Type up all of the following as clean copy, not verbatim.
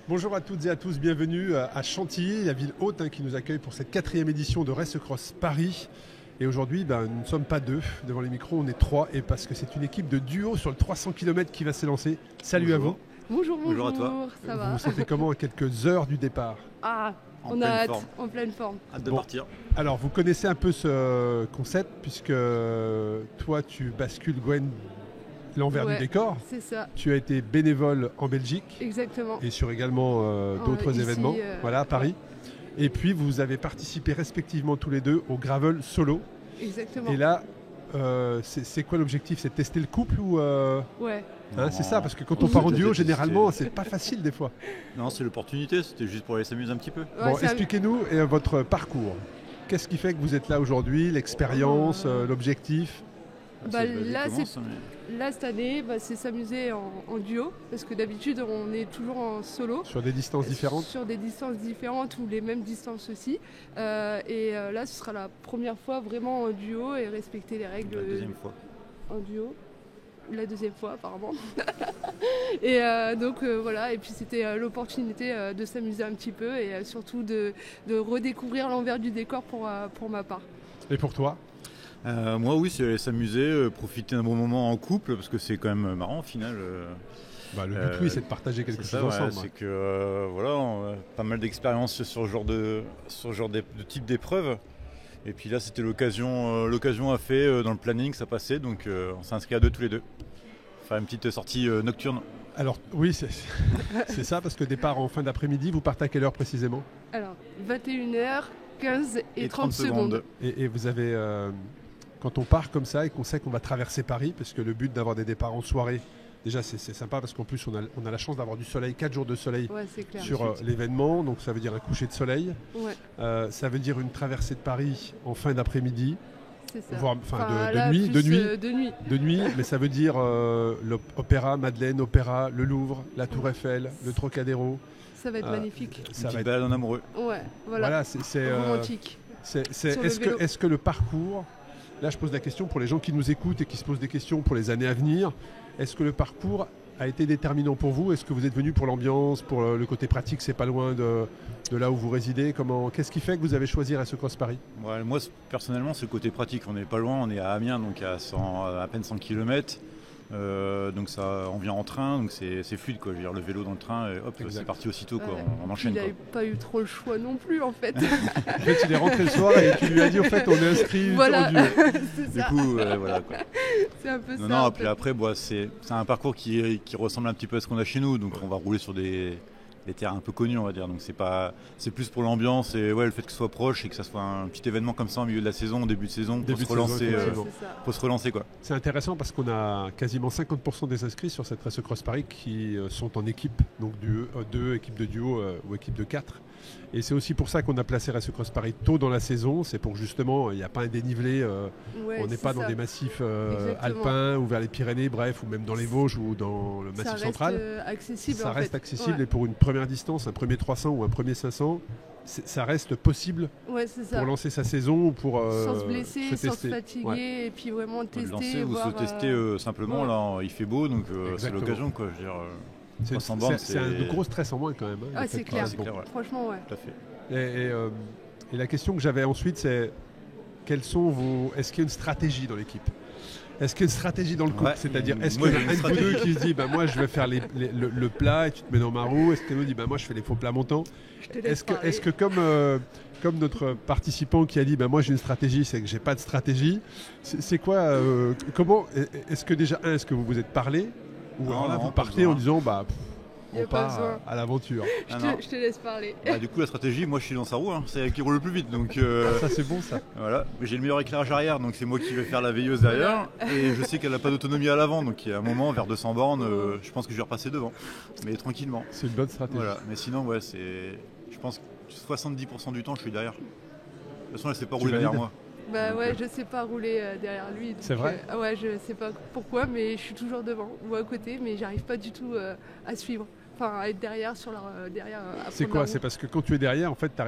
Bonjour à toutes et à tous, bienvenue à Chantilly, la ville haute qui nous accueille pour cette 4e édition de Race Cross Paris. Et aujourd'hui, nous ne sommes pas 2 devant les micros, on est 3 et parce que c'est une équipe de duo sur le 300 km qui va s'élancer. Salut. Bonjour. À vous. Bonjour à toi. Ça va. Vous vous sentez comment à quelques heures du départ? On a hâte, en pleine forme. Hâte de partir. Alors vous connaissez un peu ce concept puisque toi tu bascules, Gwen, l'envers du décor. C'est ça. Tu as été bénévole en Belgique. Exactement. Et sur également d'autres événements, à Paris. Et puis vous avez participé respectivement tous les deux au gravel solo. Exactement. Et là, c'est quoi l'objectif? C'est de tester le couple ou Ouais. C'est ça, parce que quand on part en duo, généralement, c'est pas facile des fois. Non, c'est l'opportunité, c'était juste pour aller s'amuser un petit peu. Expliquez-nous votre parcours. Qu'est-ce qui fait que vous êtes là aujourd'hui? L'expérience, l'objectif? Là, cette année, c'est s'amuser en duo, parce que d'habitude, on est toujours en solo. Sur des distances différentes? Sur des distances différentes ou les mêmes distances aussi. Là, ce sera la première fois vraiment en duo et respecter les règles. La deuxième fois. En duo. La deuxième fois, apparemment. Et voilà, et puis c'était l'opportunité de s'amuser un petit peu et surtout de redécouvrir l'envers du décor pour ma part. Et pour toi? Moi, oui, c'est s'amuser, profiter d'un bon moment en couple, parce que c'est quand même marrant au final. Le but, oui, c'est de partager quelque chose ensemble. C'est que on a pas mal d'expérience sur ce genre de type d'épreuve. Et puis là, c'était l'occasion a fait dans le planning, ça passait, donc on s'est inscrit à 2 tous les deux. Faire une petite sortie nocturne. Alors oui, c'est ça, parce que départ en fin d'après-midi, vous partez à quelle heure précisément? Alors, 21h15 et 30 secondes. Et vous avez, quand on part comme ça et qu'on sait qu'on va traverser Paris, parce que le but d'avoir des départs en soirée, déjà c'est sympa parce qu'en plus on a la chance d'avoir du soleil, 4 jours de soleil sur l'événement, donc ça veut dire un coucher de soleil. Ouais. Ça veut dire une traversée de Paris en fin d'après-midi. C'est ça. Voire, de nuit, mais ça veut dire l'Opéra Madeleine, Opéra, le Louvre, la Tour Eiffel, le Trocadéro. Ça va être magnifique. Ça va être balade en amoureux. Ouais, voilà c'est romantique. Est-ce que le parcours, là je pose la question pour les gens qui nous écoutent et qui se posent des questions pour les années à venir, est-ce que le parcours a été déterminant pour vous? Est-ce que vous êtes venu pour l'ambiance, pour le côté pratique, c'est pas loin de là où vous résidez? Qu'est-ce qui fait que vous avez choisi Race Cross Paris? Moi, personnellement, c'est le côté pratique. On n'est pas loin, on est à Amiens, donc à peine 100 km. Donc on vient en train, donc c'est fluide quoi. Je veux dire, le vélo dans le train, hop, c'est parti aussitôt quoi. On enchaîne. Il n'avait pas eu trop le choix non plus en fait. En fait, il est rentré le soir et tu lui as dit en fait on est inscrit. Voilà, c'est ça. Du coup, voilà quoi. C'est un peu ça. Non, après, c'est un parcours qui ressemble un petit peu à ce qu'on a chez nous, donc on va rouler sur des terrains un peu connus on va dire, donc c'est plus pour l'ambiance et le fait que ce soit proche et que ça soit un petit événement comme ça au milieu de la saison, au début de saison, pour se relancer quoi. C'est intéressant parce qu'on a quasiment 50% des inscrits sur cette Race Cross Paris qui sont en équipe, donc 2 équipes de duo ou équipes de 4. Et c'est aussi pour ça qu'on a placé Race Cross Paris tôt dans la saison, c'est pour que justement il n'y a pas un dénivelé, on n'est pas dans des massifs alpins ou vers les Pyrénées, bref, ou même dans les Vosges ou dans le Massif central. Ça reste accessible et pour une première distance, un premier 300 ou un premier 500, ça reste possible pour lancer sa saison ou pour sans se blesser, sans se fatiguer et puis vraiment tester. Lancer ou se tester simplement, là il fait beau donc c'est l'occasion quoi, je veux dire. C'est un gros stress en moins quand même. C'est clair, franchement Tout à fait. Et la question que j'avais ensuite c'est est-ce qu'il y a une stratégie dans l'équipe? Est-ce qu'il y a une stratégie dans le couple? C'est-à-dire, est-ce qu'il y a un de vous deux qui se dit moi je vais faire le plat et tu te mets dans ma roue? Est-ce que l'autre dit moi je fais les faux plats montants? Est-ce que comme notre participant qui a dit moi j'ai une stratégie, c'est que j'ai pas de stratégie, c'est quoi comment est-ce que déjà est-ce que vous vous êtes parlé? Ou alors là, vous partez en disant on part à l'aventure. Je te laisse parler. Du coup, la stratégie, moi je suis dans sa roue, c'est elle qui roule le plus vite. Donc, ça c'est bon ça. Voilà, j'ai le meilleur éclairage arrière, donc c'est moi qui vais faire la veilleuse derrière. Et je sais qu'elle n'a pas d'autonomie à l'avant, donc il y a un moment, vers 200 bornes, je pense que je vais repasser devant. Mais tranquillement. C'est une bonne stratégie. Voilà. Mais sinon, je pense que 70% du temps, je suis derrière. De toute façon, elle ne sait pas rouler derrière moi. Je sais pas rouler derrière lui. C'est vrai? Je sais pas pourquoi, mais je suis toujours devant ou à côté, mais j'arrive pas du tout à suivre. être derrière sur leur derrière. C'est quoi? C'est parce que quand tu es derrière, en fait, quand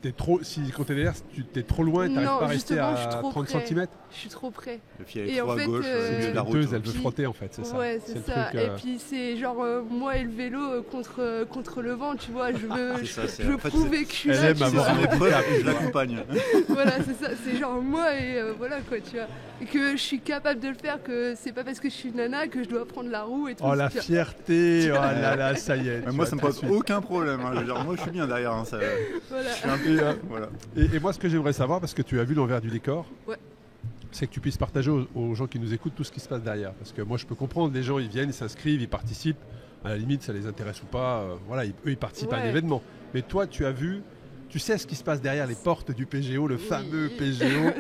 tu es derrière, tu es trop loin et tu n'arrives pas à rester à 30 cm. Je suis trop près. Le fille, elle est trop à gauche, au milieu de la route. Elle veut frotter, en fait, c'est ça. Ouais, c'est ça. Et puis c'est genre moi et le vélo contre le vent, tu vois. Je veux prouver que je suis là. Elle aime avoir un épreuve et je l'accompagne. Voilà, c'est ça. C'est genre moi et voilà quoi, tu vois. Et que je suis capable de le faire, que c'est pas parce que je suis nana que je dois prendre la roue et tout. Oh la fierté, oh là là, ça y est. Moi ça me pose aucun problème. Je veux dire, moi je suis bien derrière. Ça... Voilà. Je suis un peu, voilà. Et moi ce que j'aimerais savoir, parce que tu as vu l'envers du décor. Ouais. C'est que tu puisses partager aux gens qui nous écoutent tout ce qui se passe derrière. Parce que moi, je peux comprendre, les gens, ils viennent, ils s'inscrivent, ils participent. À la limite, ça les intéresse ou pas. Voilà, eux, ils participent à un événement. Mais toi, tu as vu, tu sais ce qui se passe derrière les portes du PGO, le fameux PGO.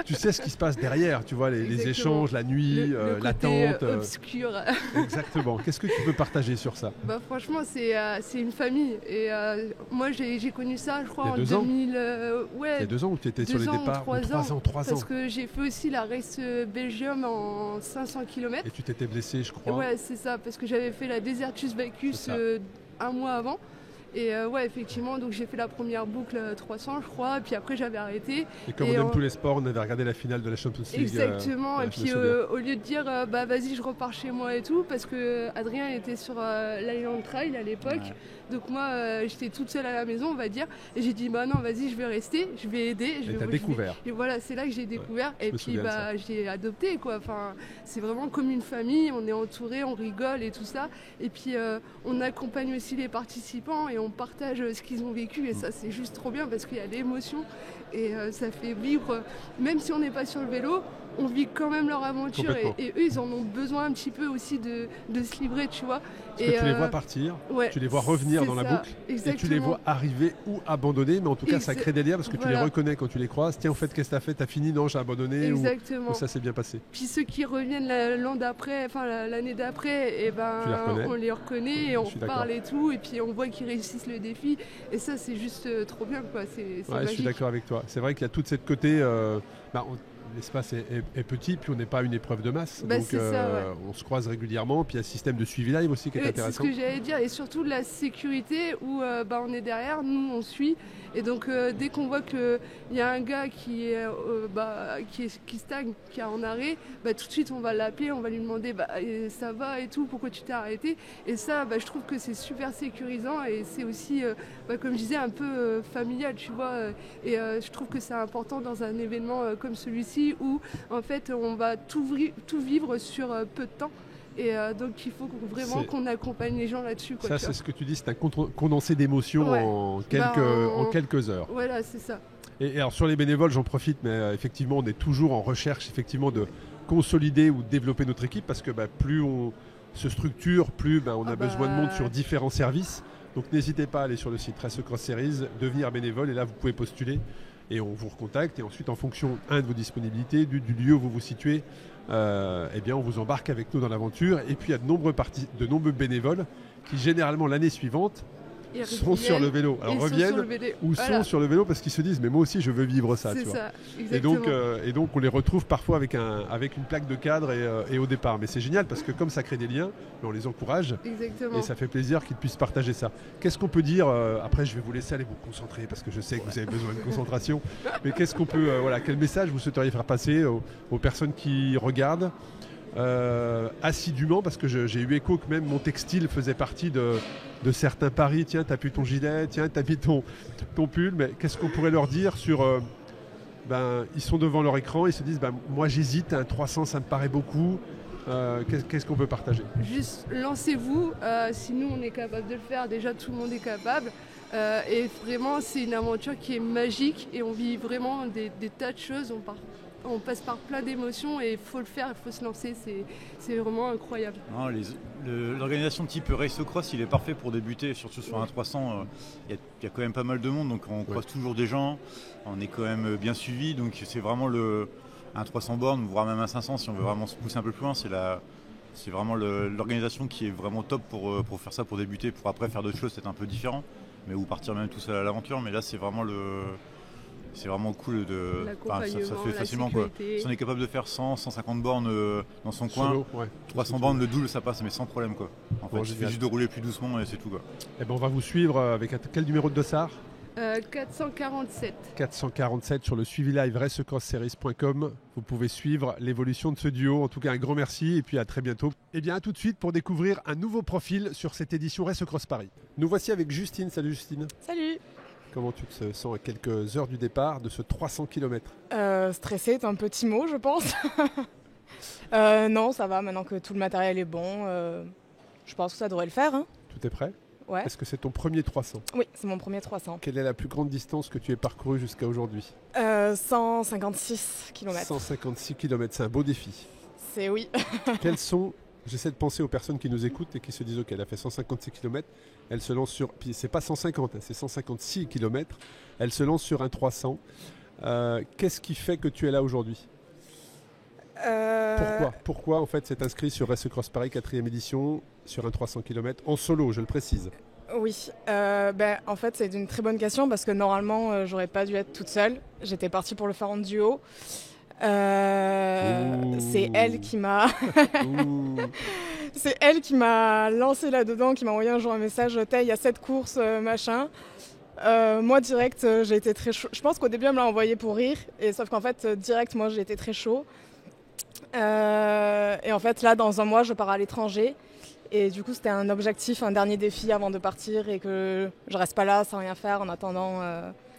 tu sais ce qui se passe derrière, tu vois, les échanges, la nuit, l'attente. Obscur. Exactement. Qu'est-ce que tu peux partager sur ça? Franchement, c'est une famille. Et moi, j'ai connu ça, je crois, en 2000. Il y a 2 ans où tu étais sur les départs? 3 ans. 3 ans. Parce que j'ai fait aussi la Race Belgium en 500 km. Et tu t'étais blessé, je crois. Ouais, c'est ça, parce que j'avais fait la Desertus Vacus un mois avant. Et effectivement, donc j'ai fait la première boucle 300, je crois, et puis après j'avais arrêté. Et comme on aime tous les sports, on avait regardé la finale de la Champions League. Exactement, et puis au lieu de dire vas-y, je repars chez moi et tout, parce que Adrien était sur l'Island Trail à l'époque, donc moi j'étais toute seule à la maison, on va dire, et j'ai dit non, vas-y, je vais rester, je vais aider. Et t'as découvert. Et voilà, c'est là que j'ai découvert, et puis j'ai adopté, quoi. Enfin, c'est vraiment comme une famille, on est entouré, on rigole et tout ça, et puis on accompagne aussi les participants et on partage ce qu'ils ont vécu, et ça c'est juste trop bien parce qu'il y a l'émotion et ça fait vivre, même si on n'est pas sur le vélo, on vit quand même leur aventure et eux ils en ont besoin un petit peu aussi de se livrer, tu vois. Parce que tu les vois partir, tu les vois revenir dans la boucle, et tu les vois arriver ou abandonner, mais en tout cas ça crée des liens parce que tu les reconnais quand tu les croises. Tiens, en fait, qu'est-ce que t'as fait? T'as fini? Non, j'ai abandonné. Ou ça s'est bien passé. Puis ceux qui reviennent l'année d'après, et on les reconnaît et on parle et tout, et puis on voit qu'ils réussissent le défi, et ça c'est juste trop bien, quoi. C'est je suis d'accord avec toi. C'est vrai qu'il y a toute cette côté. L'espace est petit, puis on n'est pas à une épreuve de masse. Donc on se croise régulièrement, puis il y a un système de suivi live aussi qui est intéressant. C'est ce que j'allais dire, et surtout de la sécurité où on est derrière, nous on suit, et donc dès qu'on voit qu'il y a un gars qui stagne, qui est en arrêt, tout de suite on va l'appeler, on va lui demander ça va et tout, pourquoi tu t'es arrêté, et ça je trouve que c'est super sécurisant, et c'est aussi comme je disais un peu familial, tu vois, et je trouve que c'est important dans un événement comme celui-ci où en fait on va tout vivre sur peu de temps, et donc il faut vraiment qu'on accompagne les gens là-dessus, quoi. Ça c'est ce que tu dis, c'est un condensé d'émotions en quelques heures. Voilà, c'est ça. Et alors sur les bénévoles, j'en profite, mais effectivement on est toujours en recherche effectivement de consolider ou de développer notre équipe, parce que plus on se structure, plus on a besoin de monde sur différents services. Donc n'hésitez pas à aller sur le site Race Cross Series, devenir bénévole, et là vous pouvez postuler. Et on vous recontacte, et ensuite en fonction de vos disponibilités, du lieu où vous vous situez, on vous embarque avec nous dans l'aventure. Et puis il y a de nombreux bénévoles qui généralement l'année suivante sont sur le vélo. Alors reviennent sont sur le vélo parce qu'ils se disent mais moi aussi je veux vivre ça. C'est tu ça, vois. Et donc on les retrouve parfois avec une plaque de cadre et au départ. Mais c'est génial parce que comme ça crée des liens, on les encourage. Exactement. Et ça fait plaisir qu'ils puissent partager ça. Qu'est-ce qu'on peut dire après je vais vous laisser aller vous concentrer parce que je sais que vous avez besoin de concentration. Mais qu'est-ce qu'on peut quel message vous souhaiteriez faire passer aux personnes qui regardent assidûment, parce que j'ai eu écho que même mon textile faisait partie de certains paris. Tiens, t'as plus ton gilet, tiens, t'as mis ton pull. Mais qu'est-ce qu'on pourrait leur dire sur ils sont devant leur écran, ils se disent moi j'hésite, un 300 ça me paraît beaucoup. Qu'est-ce qu'on peut partager? Juste lancez-vous, si nous on est capable de le faire, déjà tout le monde est capable, et vraiment c'est une aventure qui est magique, et on vit vraiment des tas de choses, on passe par plein d'émotions, et il faut le faire, il faut se lancer, c'est vraiment incroyable. Non, l'organisation type Race Cross, il est parfait pour débuter, surtout sur un 300. Il y a quand même pas mal de monde, donc on croise toujours des gens, on est quand même bien suivi, donc c'est vraiment un 300 bornes, voire même un 500 si on veut vraiment se pousser un peu plus loin. C'est vraiment l'organisation qui est vraiment top pour faire ça, pour débuter, pour après faire d'autres choses, c'est un peu différent, mais ou partir même tout seul à l'aventure. Mais là c'est vraiment c'est vraiment cool. Ça fait facilement. Si on est capable de faire 100, 150 bornes dans son coin, Solo, ouais. 300 bornes, le double, ça passe, mais sans problème. Quoi. En fait, il suffit juste de rouler plus doucement et c'est tout. Quoi. Eh ben, on va vous suivre avec quel numéro de dossard 447. 447 sur le suivi live racecrossseries.com. Vous pouvez suivre l'évolution de ce duo. En tout cas, un grand merci et puis à très bientôt. Et bien, à tout de suite pour découvrir un nouveau profil sur cette édition Race Cross Paris. Nous voici avec Justine. Salut Justine. Salut. Comment tu te sens à quelques heures du départ de ce 300 km? Stressée, c'est un petit mot, je pense. Non, ça va. Maintenant que tout le matériel est bon, je pense que ça devrait le faire. Hein. Tout est prêt? Ouais. Est-ce que c'est ton premier 300? Oui, c'est mon premier 300. Quelle est la plus grande distance que tu aies parcourue jusqu'à aujourd'hui? 156 km. 156 km, c'est un beau défi. C'est oui. Quels sont, j'essaie de penser aux personnes qui nous écoutent et qui se disent ok, elle a fait 156 km, elle se lance sur, puis c'est pas 150, c'est 156 km, elle se lance sur un 300. Qu'est-ce qui fait que tu es là aujourd'hui? Pourquoi en fait c'est inscrit sur Race Cross Paris 4e édition sur un 300 km en solo, je le précise? Oui, en fait c'est une très bonne question parce que normalement j'aurais pas dû être toute seule. J'étais partie pour le faire en duo. C'est elle qui m'a c'est elle qui m'a lancé là-dedans, qui m'a envoyé un jour un message, il y a cette course, machin. Moi direct j'ai été très chaud. Je pense qu'au début elle me l'a envoyé pour rire, et sauf qu'en fait direct moi j'ai été très chaud. Et en fait là dans un mois je pars à l'étranger. Et du coup, c'était un objectif, un dernier défi avant de partir et que je reste pas là sans rien faire en attendant.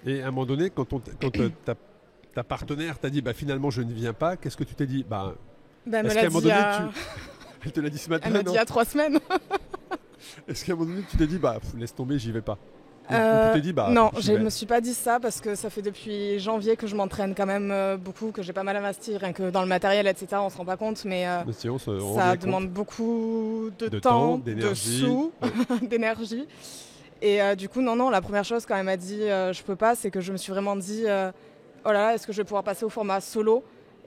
Et à un moment donné, quand ta partenaire t'a dit finalement je ne viens pas, qu'est-ce que tu t'es dit? Elle est-ce qu'à un moment donné, elle te l'a dit ce matin? Elle m'a dit il y a 3 semaines. Est-ce qu'à un moment donné, tu t'es dit laisse tomber, j'y vais pas? Tu t'es dit, non, je ne me suis pas dit ça parce que ça fait depuis janvier que je m'entraîne quand même beaucoup, que j'ai pas mal investi, rien que dans le matériel, etc. On se rend pas compte, mais ça demande beaucoup de temps, de sous, d'énergie. Et du coup, non, la première chose quand elle m'a dit je peux pas, c'est que je me suis vraiment dit oh là là, est-ce que je vais pouvoir passer au format solo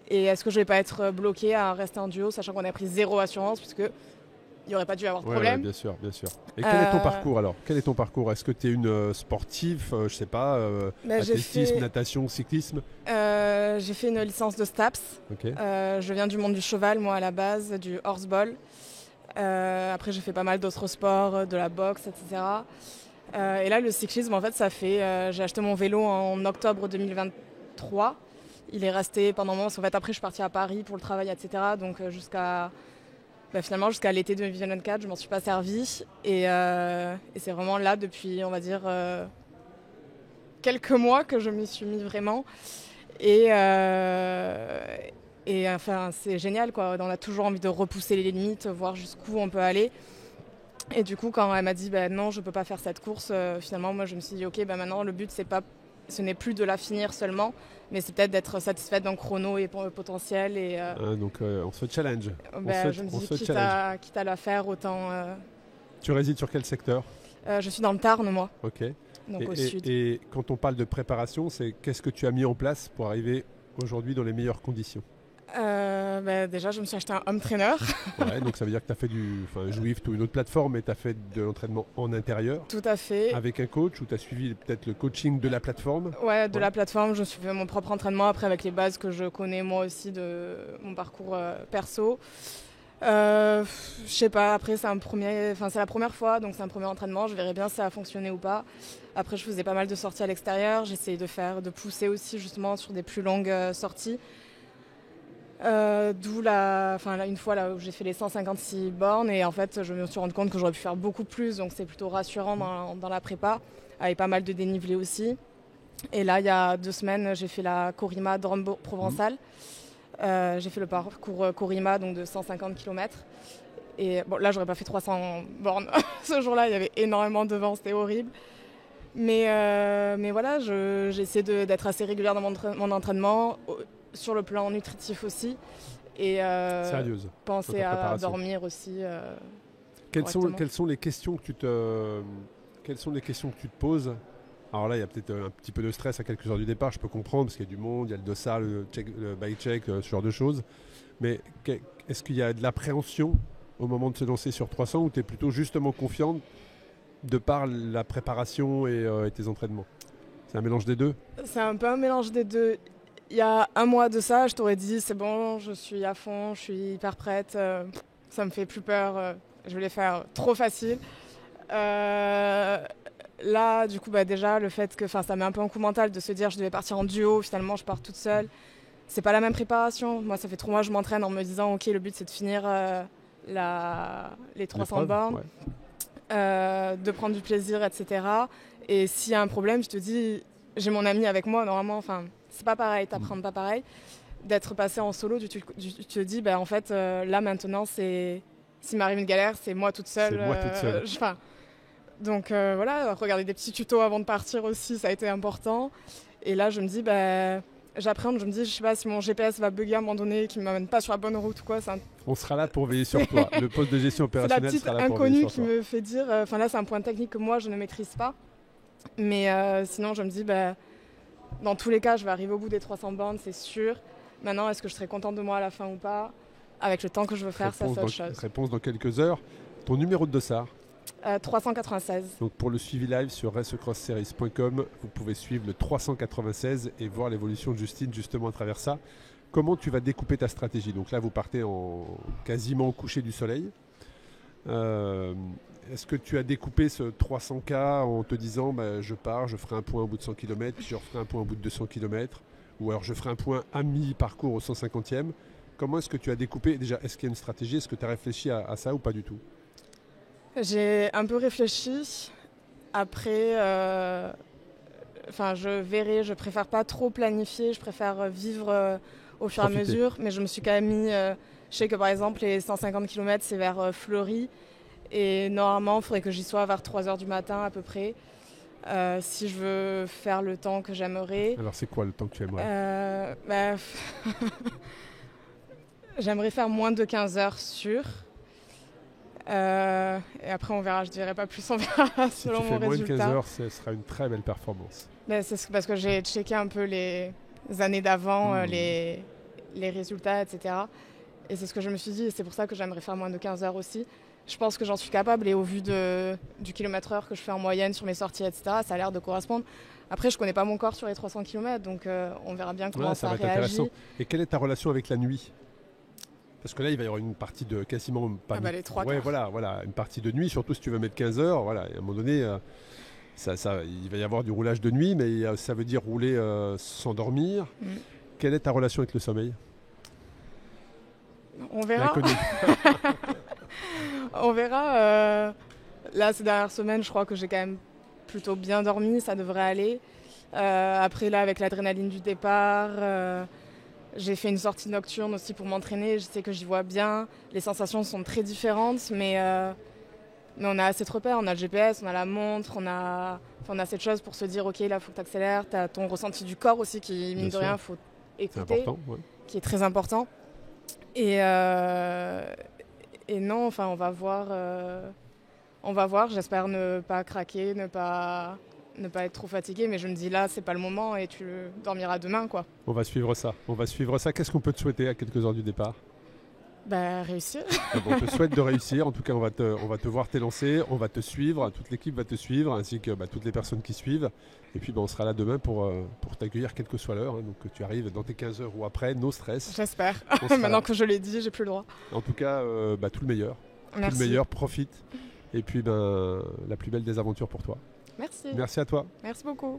et est-ce que je vais pas être bloquée à rester en duo, sachant qu'on a pris 0 assurance puisque il n'y aurait pas dû avoir de problème. Ouais, bien sûr. Et quel est ton parcours alors? Quel est ton parcours? Est-ce que tu es une sportive, je sais pas, athlétisme, natation, cyclisme? J'ai fait une licence de STAPS. Okay. Je viens du monde du cheval, moi à la base, du horseball. Après j'ai fait pas mal d'autres sports, de la boxe, etc. Et là le cyclisme, en fait, ça fait... j'ai acheté mon vélo en octobre 2023. Il est resté pendant un moment, parce qu'en fait après je suis partie à Paris pour le travail, etc. Donc finalement, jusqu'à l'été 2024, je m'en suis pas servi. Et c'est vraiment là, depuis, on va dire, quelques mois que je m'y suis mis vraiment. Et enfin, c'est génial, quoi. On a toujours envie de repousser les limites, voir jusqu'où on peut aller. Et du coup, quand elle m'a dit non, je peux pas faire cette course, finalement, moi, je me suis dit ok, maintenant, le but, ce n'est plus de la finir seulement, mais c'est peut-être d'être satisfaite d'un chrono et potentiel. Et, donc on se challenge. Je me dis quitte à la faire, autant... Tu résides sur quel secteur? Je suis dans le Tarn, moi. Ok. Donc au sud. Et quand on parle de préparation, qu'est-ce que tu as mis en place pour arriver aujourd'hui dans les meilleures conditions? Déjà, je me suis acheté un home trainer. Ouais, donc ça veut dire que tu as fait du Zwift ou une autre plateforme et tu as fait de l'entraînement en intérieur. Tout à fait. Avec un coach, ou tu as suivi peut-être le coaching de la plateforme? Ouais, de la plateforme. Je me suis fait mon propre entraînement après avec les bases que je connais moi aussi de mon parcours perso. Je sais pas, après c'est la première fois, donc c'est un premier entraînement. Je verrai bien si ça a fonctionné ou pas. Après, je faisais pas mal de sorties à l'extérieur. J'essayais de pousser aussi justement sur des plus longues sorties. D'où une fois là où j'ai fait les 156 bornes, et en fait je me suis rendu compte que j'aurais pu faire beaucoup plus, donc c'est plutôt rassurant dans la prépa, avec pas mal de dénivelé aussi. Et là il y a 2 semaines j'ai fait la Corima Drôme-Provençal. J'ai fait le parcours Corima, donc de 150 km. Et bon, là j'aurais pas fait 300 bornes ce jour-là, il y avait énormément de vent, c'était horrible. Mais voilà, j'essaie d'être assez régulière dans mon entraînement, sur le plan nutritif aussi, et penser à dormir aussi. Quelles sont les questions que tu te poses? Alors là, il y a peut-être un petit peu de stress à quelques heures du départ, je peux comprendre, parce qu'il y a du monde, il y a le dossard, le bike check, ce genre de choses. Mais est-ce qu'il y a de l'appréhension au moment de se lancer sur 300, ou tu es plutôt justement confiante de par la préparation et tes entraînements? C'est un mélange des deux? C'est un peu un mélange des deux. Il y a un mois de ça, je t'aurais dit c'est bon, je suis à fond, je suis hyper prête, ça me fait plus peur, je vais les faire trop facile. Là, du coup, déjà, le fait que ça met un peu un coup mental de se dire je devais partir en duo, finalement je pars toute seule. C'est pas la même préparation. Moi, ça fait 3 mois que je m'entraîne en me disant ok, le but c'est de finir les 300 bornes, de prendre du plaisir, etc. Et s'il y a un problème, je te dis, j'ai mon ami avec moi, normalement, c'est pas pareil, t'apprends pas pareil. D'être passé en solo, tu te dis, en fait, là maintenant, s'il m'arrive une galère, c'est moi toute seule. C'est moi toute seule. Donc voilà, regarder des petits tutos avant de partir aussi, ça a été important. Et là, je me dis, j'appréhende, je me dis, je sais pas si mon GPS va bugger à un moment donné, qu'il ne m'amène pas sur la bonne route ou quoi. On sera là pour veiller sur toi. Le poste de gestion opérationnelle sera là pour veiller sur toi. C'est la petite inconnue qui me fait dire, là c'est un point technique que moi je ne maîtrise pas. Mais sinon je me dis, dans tous les cas je vais arriver au bout des 300 bornes, c'est sûr. Maintenant, est-ce que je serai contente de moi à la fin ou pas? Avec le temps que je veux faire, ça c'est autre chose. Réponse dans quelques heures. Ton numéro de dossard? 396. Donc pour le suivi live sur racecrossseries.com, vous pouvez suivre le 396 et voir l'évolution de Justine justement à travers ça. Comment tu vas découper ta stratégie? Donc là, vous partez quasiment au coucher du soleil. Est-ce que tu as découpé ce 300K en te disant je pars, je ferai un point au bout de 100 km, puis je referai un point au bout de 200 km, ou alors je ferai un point à mi-parcours au 150e? Comment est-ce que tu as découpé? Déjà, est-ce qu'il y a une stratégie? Est-ce que tu as réfléchi à ça ou pas du tout? J'ai un peu réfléchi. Après, je verrai, je préfère pas trop planifier, je préfère vivre au fur et à mesure. Mais je me suis quand même mis, je sais que par exemple les 150 km c'est vers Fleury. Et normalement, il faudrait que j'y sois vers 3h du matin à peu près. Si je veux faire le temps que j'aimerais. Alors c'est quoi le temps que tu aimerais? J'aimerais faire moins de 15 heures sûr. Et après on verra, je dirais pas plus, on verra selon mon résultat. Si tu fais moins de 15 heures, ce sera une très belle performance. C'est parce que j'ai checké un peu les années d'avant, les résultats, etc. Et c'est ce que je me suis dit, et c'est pour ça que j'aimerais faire moins de 15 heures aussi. Je pense que j'en suis capable, et au vu du kilomètre-heure que je fais en moyenne sur mes sorties, etc., ça a l'air de correspondre. Après, je connais pas mon corps sur les 300 km, donc on verra bien comment ça réagit. Intéressant. Et quelle est ta relation avec la nuit? Parce que là, il va y avoir une partie de quasiment... les 3 quarts. Voilà, une partie de nuit, surtout si tu veux mettre 15 heures. Voilà, et à un moment donné, il va y avoir du roulage de nuit, mais ça veut dire rouler sans dormir. Quelle est ta relation avec le sommeil? On verra. On verra. Là, ces dernières semaines, je crois que j'ai quand même plutôt bien dormi, ça devrait aller. Après, là, avec l'adrénaline du départ... j'ai fait une sortie nocturne aussi pour m'entraîner, je sais que j'y vois bien. Les sensations sont très différentes, mais on a assez de repères. On a le GPS, on a la montre, on a cette chose pour se dire ok, là, il faut que tu accélères. Tu as ton ressenti du corps aussi qui, mine de rien, il faut écouter, qui est très important. Et non, on va voir. J'espère ne pas craquer, ne pas être trop fatigué, mais je me dis là, c'est pas le moment et tu dormiras demain, quoi. On va suivre ça. Qu'est-ce qu'on peut te souhaiter à quelques heures du départ? Réussir. On te souhaite de réussir. En tout cas, on va te voir t'élancer, on va te suivre, toute l'équipe va te suivre, ainsi que toutes les personnes qui suivent. Et puis, on sera là demain pour t'accueillir, quelle que soit l'heure. Donc, que tu arrives dans tes 15 heures ou après, no stress. J'espère. Maintenant que je l'ai dit, j'ai plus le droit. En tout cas, tout le meilleur. Merci. Tout le meilleur, profite. Et puis, la plus belle des aventures pour toi. Merci. Merci à toi. Merci beaucoup.